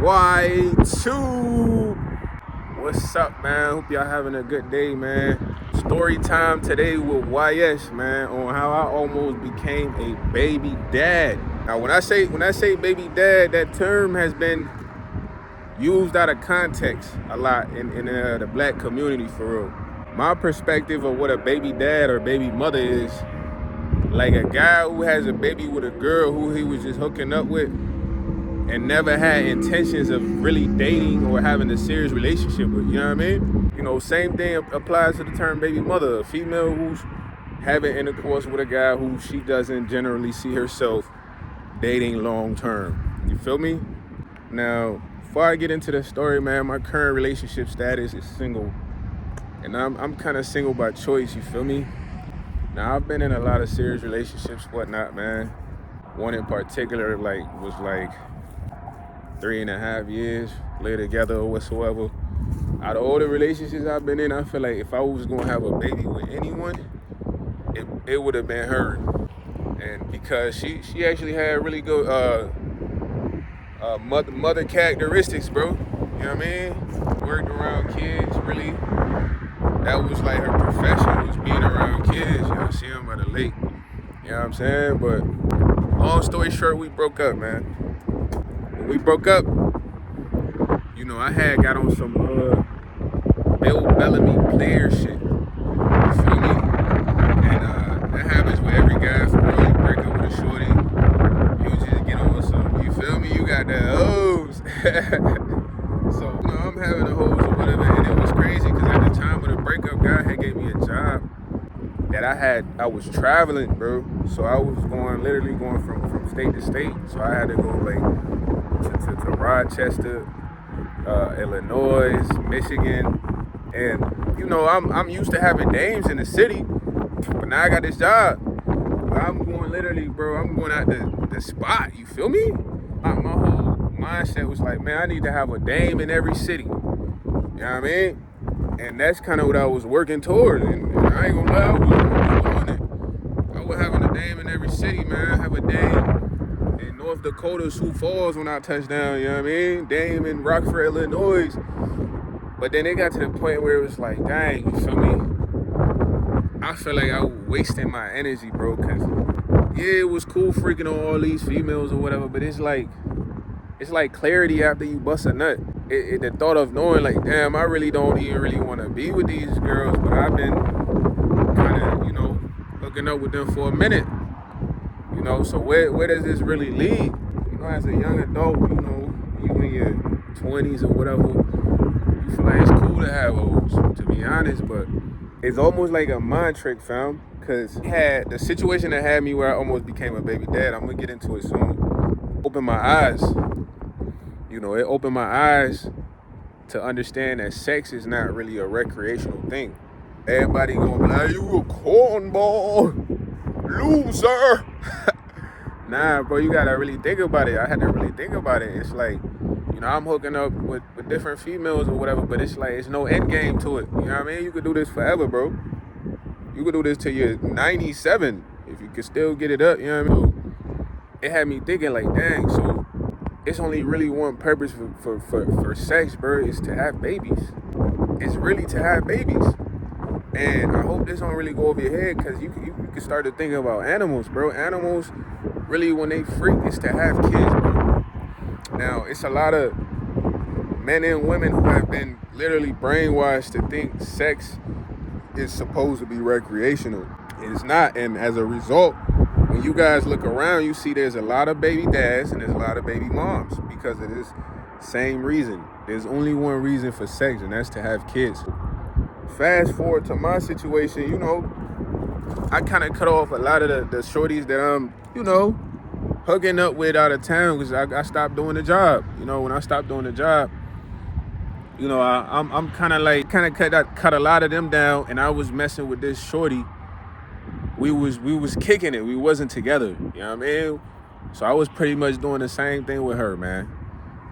Y2. What's up, man? Hope y'all having a good day, man. Story time today with YS, man, on how I almost became a baby dad. Now, when I say baby dad, that term has been used out of context a lot in the black community, for real. My perspective of what a baby dad or baby mother is, like a guy who has a baby with a girl who he was just hooking up with and never had intentions of really dating or having a serious relationship with, you know what I mean? You know, same thing applies to the term baby mother, a female who's having intercourse with a guy who she doesn't generally see herself dating long term. You feel me? Now, before I get into the story, man, my current relationship status is single. And I'm kind of single by choice, you feel me? Now, I've been in a lot of serious relationships, whatnot, man. One in particular, was 3.5 years, lay together or whatsoever. Out of all the relationships I've been in, I feel like if I was gonna have a baby with anyone, it would have been her. And because she actually had really good mother characteristics, bro. You know what I mean? Worked around kids, really. That was like her profession, was being around kids. You know, see them by the lake. You know what I'm saying? But long story short, we broke up, man. When we broke up, you know, I had got on some Bill Bellamy player shit. You feel me? And that happens with every guy for real. You break up with a shorty, you just get on some, you feel me? You got that hose. So, you know, I'm having a hose or whatever, and it was crazy because at the time of the breakup, God had gave me a job that I was traveling, bro. So I was literally going from state to state. So I had to go to Rochester, Illinois, Michigan, and you know I'm used to having dames in the city, but now I got this job. I'm going literally, bro. I'm going out the spot. You feel me? My whole mindset was like, man, I need to have a dame in every city. You know what I mean? And that's kind of what I was working toward. And I ain't gonna lie, I was doing it. I was having a dame in every city, man. I have a dame in North Dakota, Sioux Falls when I touched down, you know what I mean? Dame in Rockford, Illinois. But then it got to the point where it was like, dang, you feel me? I feel like I was wasting my energy, bro, because, yeah, it was cool freaking on all these females or whatever, but it's like clarity after you bust a nut. The thought of knowing, like, damn, I really don't even really want to be with these girls, but I've been kind of, you know, hooking up with them for a minute. You know, so where does this really lead? You know, as a young adult, you know, you in your 20s or whatever, you feel like it's cool to have hoes, to be honest, but it's almost like a mind trick, fam, because the situation that had me where I almost became a baby dad, I'm going to get into it soon, opened my eyes. You know, it opened my eyes to understand that sex is not really a recreational thing. Everybody gonna be like, you a cornball, loser. Nah, bro, you gotta really think about it. I had to really think about it. It's like, you know, I'm hooking up with different females or whatever, but it's like, it's no end game to it. You know what I mean? You could do this forever, bro. You could do this till you're 97 if you could still get it up, you know what I mean? So it had me thinking like, dang, so it's only really one purpose for sex, bro, is to have babies. It's really to have babies. And I hope this don't really go over your head, because you can start to think about animals, bro. Animals, really, when they freak, is to have kids, bro. Now, it's a lot of men and women who have been literally brainwashed to think sex is supposed to be recreational. It's not, and as a result, when you guys look around, you see there's a lot of baby dads and there's a lot of baby moms because of this same reason. There's only one reason for sex, and that's to have kids. Fast forward to my situation, you know, I kind of cut off a lot of the shorties that I'm, you know, hooking up with out of town because I stopped doing the job. You know, when I stopped doing the job, you know, I'm kind of cut a lot of them down, and I was messing with this shorty. We was kicking it. We wasn't together. You know what I mean? So I was pretty much doing the same thing with her, man.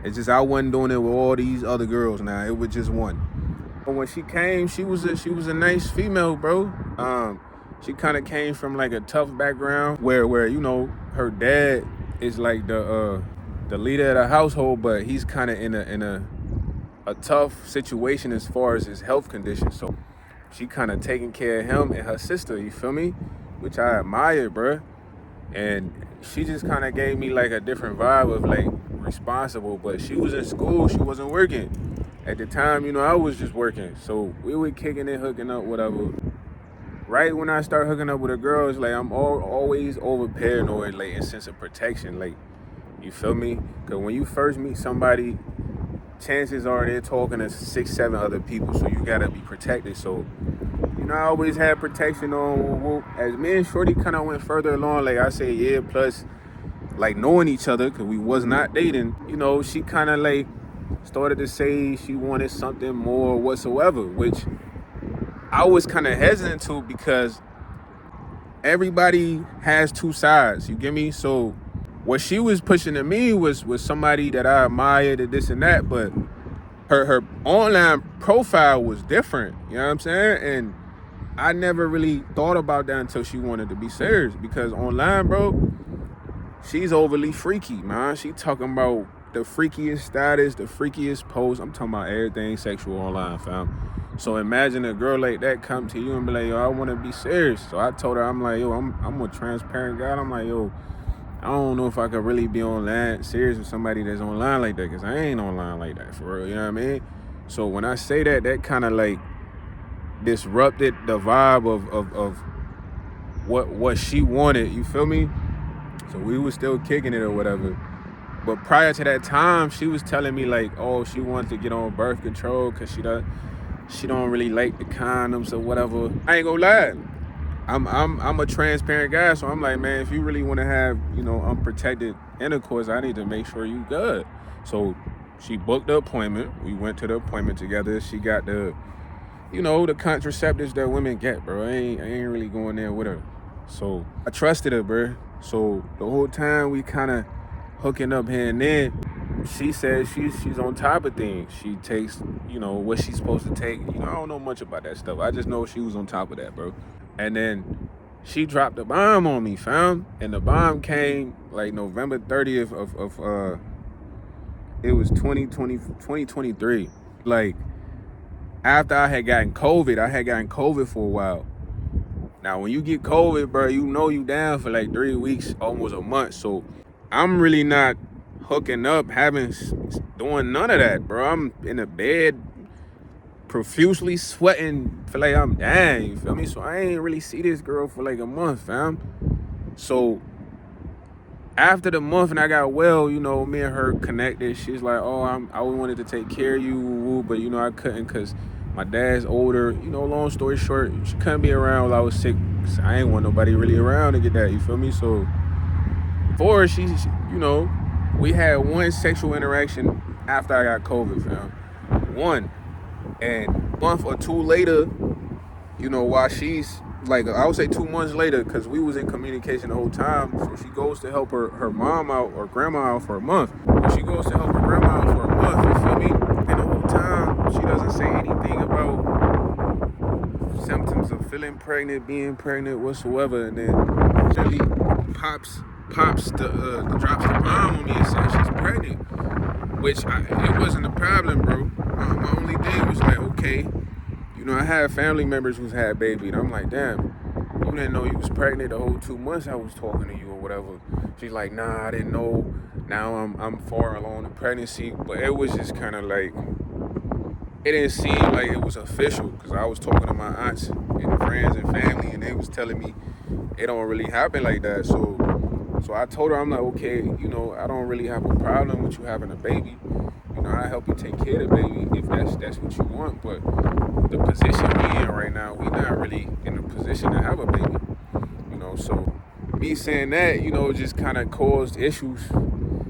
It's just I wasn't doing it with all these other girls now. It was just one. But when she came, she was a nice female, bro. She kind of came from like a tough background where you know her dad is like the the leader of the household, but he's kind of in a tough situation as far as his health condition. So she kind of taking care of him and her sister, you feel me? Which I admire, bruh. And she just kind of gave me like a different vibe of like responsible, but she was in school, she wasn't working. At the time, I was just working. So we were kicking it, hooking up, whatever. Right when I start hooking up with a girl, it's like I'm always over paranoid, like in sense of protection. Like, you feel me? Because when you first meet somebody, chances are they're talking to 6, 7 other people, so you gotta be protected. So, I always had protection on. As me and Shorty kind of went further along, like I say, yeah, plus like knowing each other, because we was not dating, she kind of like started to say she wanted something more whatsoever, which I was kind of hesitant to, because everybody has two sides, you get me? So what she was pushing to me was somebody that I admired and this and that, but her online profile was different, you know what I'm saying? And I never really thought about that until she wanted to be serious, because online, bro, she's overly freaky, man. She talking about the freakiest status, the freakiest post. I'm talking about everything sexual online, fam. So imagine a girl like that come to you and be like, yo, I want to be serious. So I told her, I'm like, yo, I'm a transparent guy. I'm like, yo, I don't know if I could really be online serious with somebody that's online like that, because I ain't online like that, for real, you know what I mean? So when I say that, that kind of like disrupted the vibe of what she wanted, you feel me? So we was still kicking it or whatever. But prior to that time, she was telling me like, oh, she wants to get on birth control because she don't really like the condoms or whatever. I ain't gonna lie, I'm a transparent guy, so I'm like, man, if you really want to have unprotected intercourse, I need to make sure you good. So she booked the appointment. We went to the appointment together. She got the the contraceptives that women get, bro. I ain't really going there with her. So I trusted her, bro. So the whole time we kind of hooking up here and there, she says she's on top of things. She takes, what she's supposed to take. I don't know much about that stuff. I just know she was on top of that, bro. And then she dropped a bomb on me, fam. And the bomb came like November 30th of it was 2023. Like, after I had gotten COVID for a while. Now, when you get COVID, bro, you down for like 3 weeks, almost a month. So I'm really not hooking up, doing none of that, bro. I'm in the bed, profusely sweating, feel like I'm dying, you feel me? So I ain't really see this girl for like a month, fam. So after the month and I got well, me and her connected. She's like, oh, I wanted to take care of you, but I couldn't because my dad's older. Long story short, she couldn't be around while I was sick. I ain't want nobody really around to get that, you feel me? So for her, she we had one sexual interaction after I got COVID, fam. One. And a month or two later, while she's like, I would say 2 months later, because we was in communication the whole time. So she goes to help her mom out or grandma out for a month. When she goes to help her grandma out for a month, you feel me? And the whole time, she doesn't say anything about symptoms of feeling pregnant, being pregnant, whatsoever. And then Shelly drops the bomb on me and says she's pregnant. Which it wasn't a problem, bro. My only thing was like, okay, I had family members who's had baby, and I'm like, damn, you didn't know you was pregnant the whole 2 months I was talking to you or whatever. She's like, nah, I didn't know. Now I'm far along in pregnancy, but it was just kind of like, it didn't seem like it was official, because I was talking to my aunts and friends and family, and they was telling me it don't really happen like that. So I told her, I'm like, okay, I don't really have a problem with you having a baby. I help you take care of the baby if that's what you want. But the position we in right now, we not really in a position to have a baby. So me saying that, just kind of caused issues,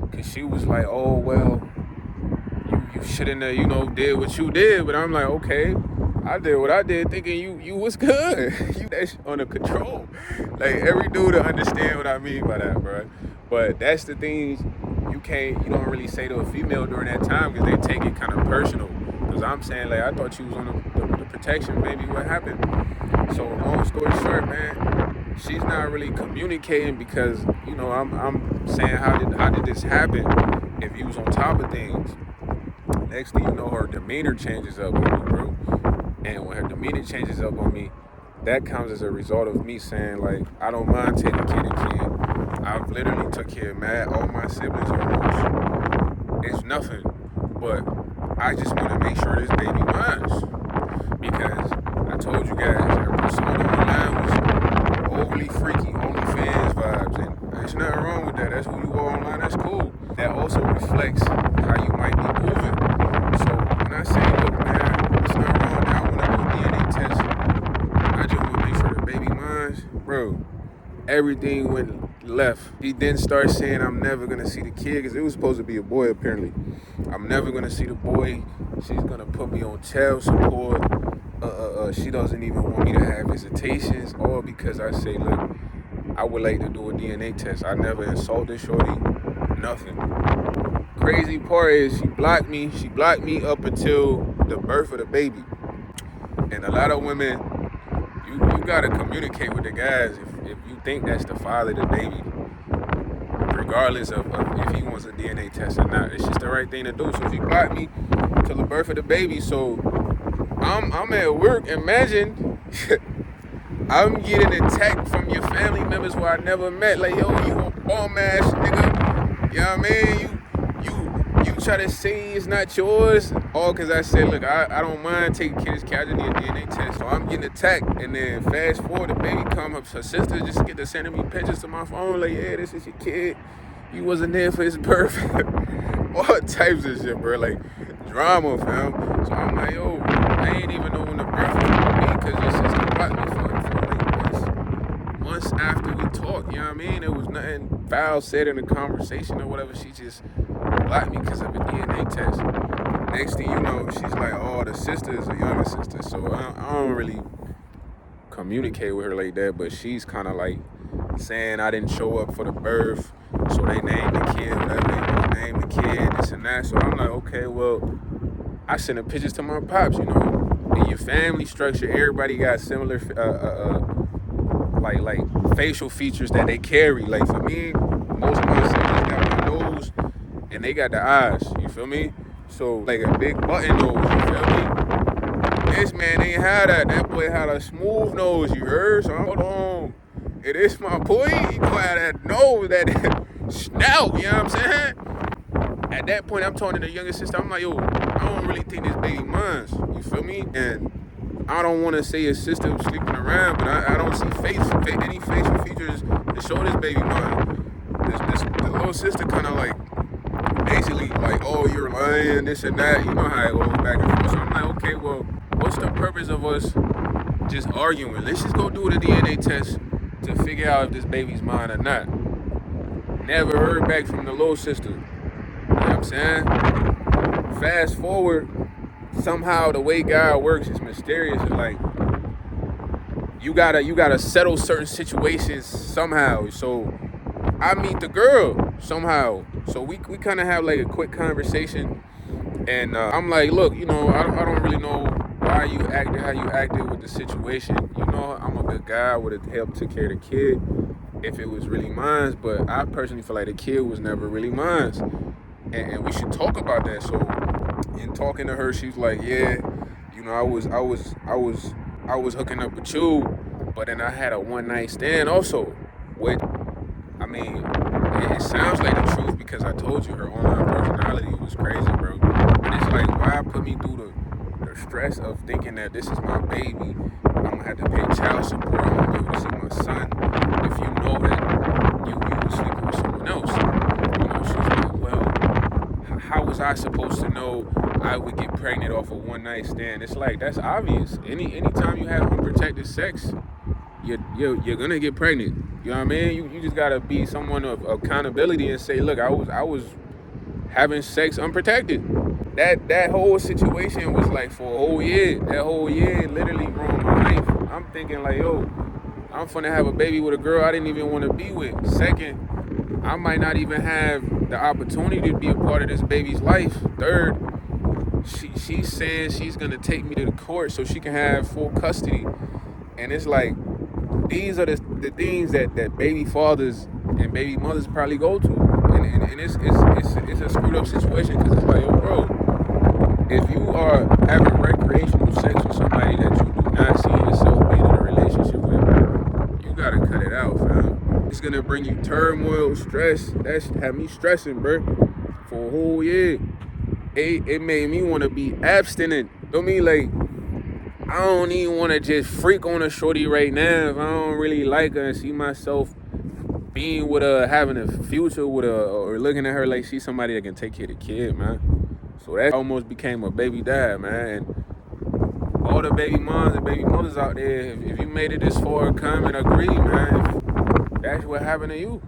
because she was like, oh, well, you shouldn't have, did what you did. But I'm like, okay, I did what I did, thinking you was good. You that's under control. Like, every dude to understand what I mean by that, bro. But that's the things you don't really say to a female during that time, because they take it kind of personal. Because I'm saying, like, I thought you was on the protection, baby. What happened? So long story short, man, she's not really communicating, because I'm saying how did this happen, if you was on top of things, next thing you know, her demeanor changes up on me, bro. And when her demeanor changes up on me, that comes as a result of me saying, like, I don't mind taking care of the kid. I've literally took care of all my siblings almost. It's nothing, but I just want to make sure this baby mine. Because I told you guys, her persona online was overly freaky, OnlyFans vibes, and there's nothing wrong with that. That's who you are online, that's cool. That also reflects how you might be moving. So when I say, look, man, it's not wrong, I want to do a DNA test, I just want to make sure the baby mine's, bro, everything went left. He then started saying I'm never going to see the kid, because it was supposed to be a boy apparently. I'm never going to see the boy. She's going to put me on child support. She doesn't even want me to have visitations, all because I say, look, I would like to do a DNA test. I never insulted shorty, nothing. Crazy part is she blocked me. She blocked me up until the birth of the baby. And a lot of women, you gotta communicate with the guys if you think that's the father of the baby, regardless of if he wants a DNA test or not. It's just the right thing to do. So she blocked me till the birth of the baby. So I'm at work. Imagine I'm getting attacked from your family members who I never met. Like, yo, you a bum ass nigga. You know what I mean? You try to say it's not yours, all because I said, look, I don't mind taking kids casually a DNA test. So I'm getting attacked, and then fast forward, the baby come up, her sister just get to sending me pictures to my phone, like, yeah, this is your kid. You wasn't there for his birth. All types of shit, bro. Like, drama, fam. So I'm like, yo, I ain't even know when the birth was gonna be, because your sister blocked me for like months after we talked, you know what I mean? It was nothing foul said in the conversation or whatever. She just blocked me because of a DNA test. Next thing you know, she's like, oh, the sister is a younger sister. So I don't really communicate with her like that, but she's kind of like saying I didn't show up for the birth, so they named the kid whatever they want to name the kid, this and that. So I'm like, okay, well, I sent the pictures to my pops, you know. In your family structure, everybody got similar like facial features that they carry. Like for me, most of my siblings got my nose and they got the eyes, you feel me? So like a big button nose, you feel me? This man ain't had that. That boy had a smooth nose, you heard? So hold on. It is my boy. He gonna have that nose, that snout, you know what I'm saying? At that point, I'm talking to the younger sister. I'm like, yo, I don't really think this baby minds. You feel me? And I don't want to say his sister was sleeping around, but I don't see any facial features to show this baby mine. The little sister kind of like, basically like, oh, you're lying, this and that. You know how it goes back and forth. So I'm like, okay, well, what's the purpose of us just arguing? Let's just go do the DNA test to figure out if this baby's mine or not. Never heard back from the little sister. You know what I'm saying? Fast forward, somehow the way God works is mysterious. And like, you gotta settle certain situations somehow. So I meet the girl somehow. So we kind of have like a quick conversation, and I'm like, look, you know, I don't really know why you acted how you acted with the situation. You know, I'm a good guy. I would have helped take care of the kid if it was really mine, but I personally feel like the kid was never really mine. And we should talk about that. So in talking to her, she was like, yeah, you know, I was hooking up with you, but then I had a one night stand also. Which, I mean, it sounds like the truth because I told you her online personality was crazy, bro. But it's like, why put me through the stress of thinking that this is my baby, I'm gonna have to pay child support, I'm gonna be able to see my son, if you know that you were sleeping with someone else. You know, she was like, well, how was I supposed to know I would get pregnant off a one night stand? It's like, that's obvious. Anytime you have unprotected sex, you're gonna get pregnant. You know what I mean? You just gotta be someone of accountability and say, look, I was having sex unprotected. That whole situation was like for a whole year. That whole year literally ruined my life. I'm thinking like, yo, I'm finna have a baby with a girl I didn't even want to be with. Second, I might not even have the opportunity to be a part of this baby's life. Third, she's saying she's gonna take me to the court so she can have full custody. And it's like, these are the things that baby fathers and baby mothers probably go to. And and it's a screwed up situation because it's like, yo, bro, if you are having recreational sex with somebody that you do not see yourself being in a relationship with, you gotta cut it out, fam. It's gonna bring you turmoil, stress. That shit had me stressing, bro, for a whole year. It made me want to be abstinent. I mean, like, I don't even want to just freak on a shorty right now if I don't really like her and see myself being with her, having a future with her, or looking at her like she's somebody that can take care of the kid, man. So that almost became a baby dad, man. And all the baby moms and baby mothers out there, if you made it this far, come and agree, man. That's what happened to you.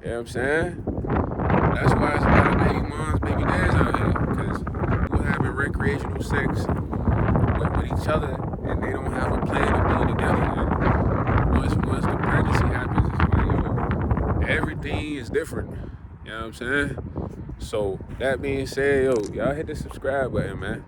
You know what I'm saying? That's why it's a lot of baby moms, baby dads out here, because people having recreational sex with each other, and they don't have a plan of being together. And once the pregnancy happens, it's like, yo, everything is different. You know what I'm saying? So that being said, yo, y'all hit the subscribe button, man.